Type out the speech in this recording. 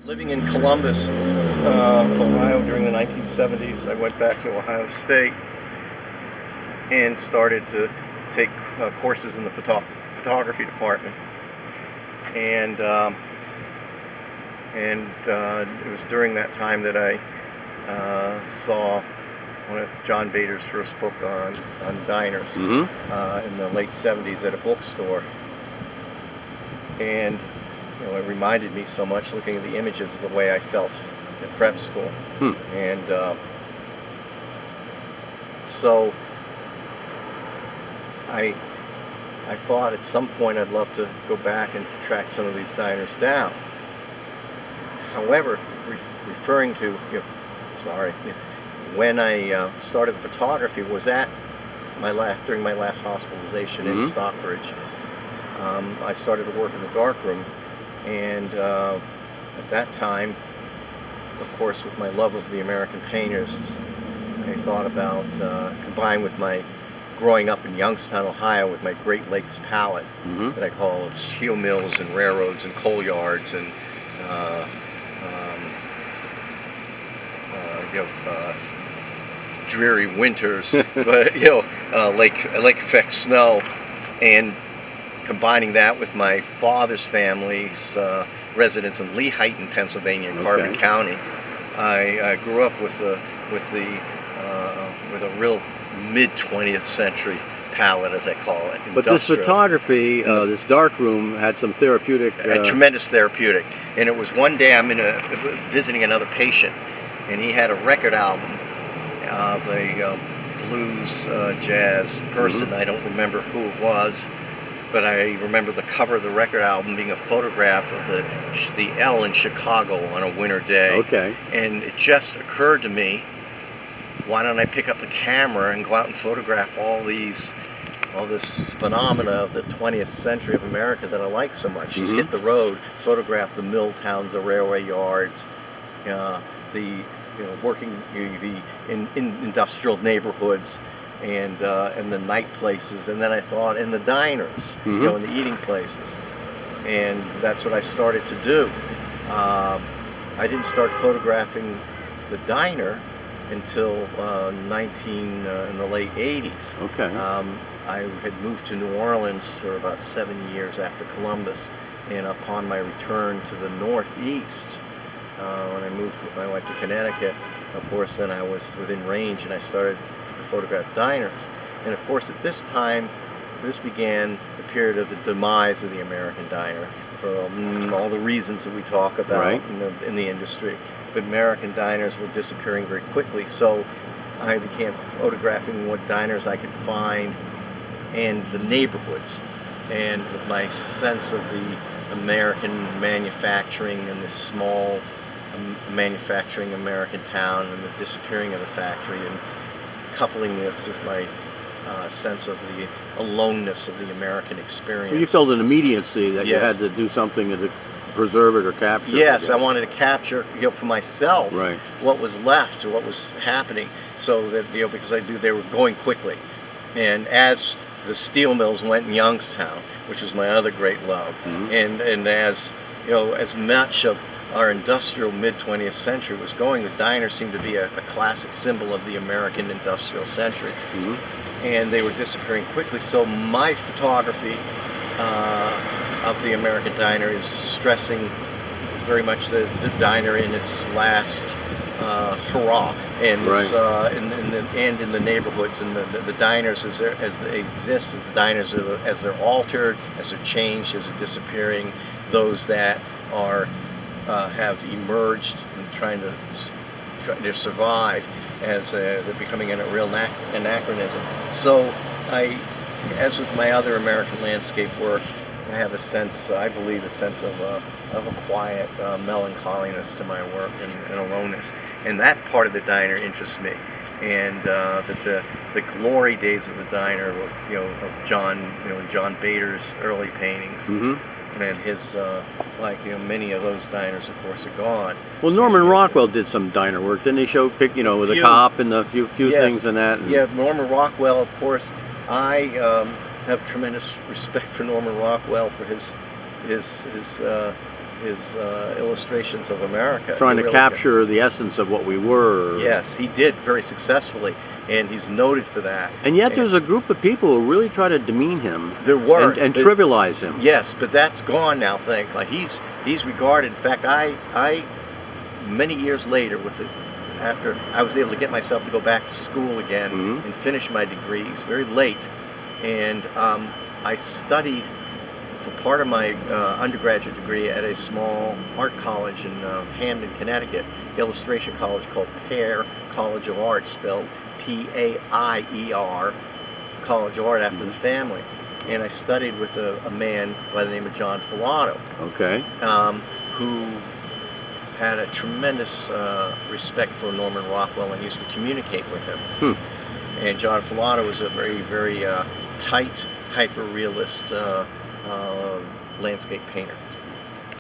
Living in Columbus, Ohio during the 1970s, I went back to Ohio State and started to take courses in the photography department. And it was during that time that I saw one of John Bader's first book on diners in the late 70s at a bookstore. And it reminded me so much, looking at the images, of the way I felt in prep school. And so I thought at some point I'd love to go back and track some of these diners down. However, referring to, when I started photography was at during my last hospitalization in Stockbridge. I started to work in the darkroom, and at that time, of course, with my love of the American painters, I thought about combined with my growing up in Youngstown, Ohio, with my Great Lakes palette that I call steel mills and railroads and coal yards and dreary winters, but lake effect snow, and combining that with my father's family's residence in Lehighton, Pennsylvania, in Carbon County. I grew up with a real mid-20th century palette, as I call it. But this photography, this darkroom, had some therapeutic... tremendous therapeutic. And it was one day I'm visiting another patient, and he had a record album of a blues, jazz person. I don't remember who it was, but I remember the cover of the record album being a photograph of the L in Chicago on a winter day. And it just occurred to me, why don't I pick up the camera and go out and photograph all this phenomena of the 20th century of America that I like so much. Just hit the road, photograph the mill towns, the railway yards, working in industrial neighborhoods, and the night places, and then I thought in the diners, in the eating places, and that's what I started to do. I didn't start photographing the diner until in the late 80s. I had moved to New Orleans for about 7 years after Columbus, and upon my return to the Northeast, when I moved with my wife to Connecticut, of course, then I was within range, and I started to photograph diners. And of course, at this time, this began the period of the demise of the American diner, for all the reasons that we talk about in the industry. But American diners were disappearing very quickly, so I began photographing what diners I could find and the neighborhoods. And with my sense of the American manufacturing and this small manufacturing American town and the disappearing of the factory, and coupling this with my sense of the aloneness of the American experience. Well, you felt an immediacy that you had to do something to preserve it or capture it. Yes, I wanted to capture, for myself, what was left, what was happening, so that because I knew they were going quickly. And as the steel mills went in Youngstown, which was my other great love, and as as much of our industrial mid-20th century was going, the diner seemed to be a classic symbol of the American industrial century. And they were disappearing quickly, so my photography of the American diner is stressing very much the diner in its last hurrah, and and in the neighborhoods, and the diners as they exist, as the diners as they're altered, as they're changed, as they're disappearing, those that are have emerged and trying to survive, as they're becoming a real anachronism. So as with my other American landscape work, I have a sense, I believe, a sense of a quiet melancholiness to my work, and aloneness, and that part of the diner interests me. And that the glory days of the diner, with of John Bader's early paintings, and his many of those diners, of course, are gone. Well, Norman Rockwell did some diner work. Didn't he show with a cop and a few things and that? Yeah, Norman Rockwell, of course. I have tremendous respect for Norman Rockwell for his illustrations of America. Trying He to really capture the essence of what we were. Yes, he did very successfully, and he's noted for that. And yet there's a group of people who really try to demean him. There were. And trivialize him. Yes, but that's gone now, thankfully. He's regarded. In fact, I many years later, after I was able to get myself to go back to school again and finish my degrees, very late, and I studied for part of my undergraduate degree at a small art college in Hamden, Connecticut, illustration college called Pair College of Art, spelled P-A-I-E-R, College of Art after the family. And I studied with a man by the name of John Filato, okay, who had a tremendous respect for Norman Rockwell and used to communicate with him. And John Filato was a very, very tight, hyper-realist landscape painter.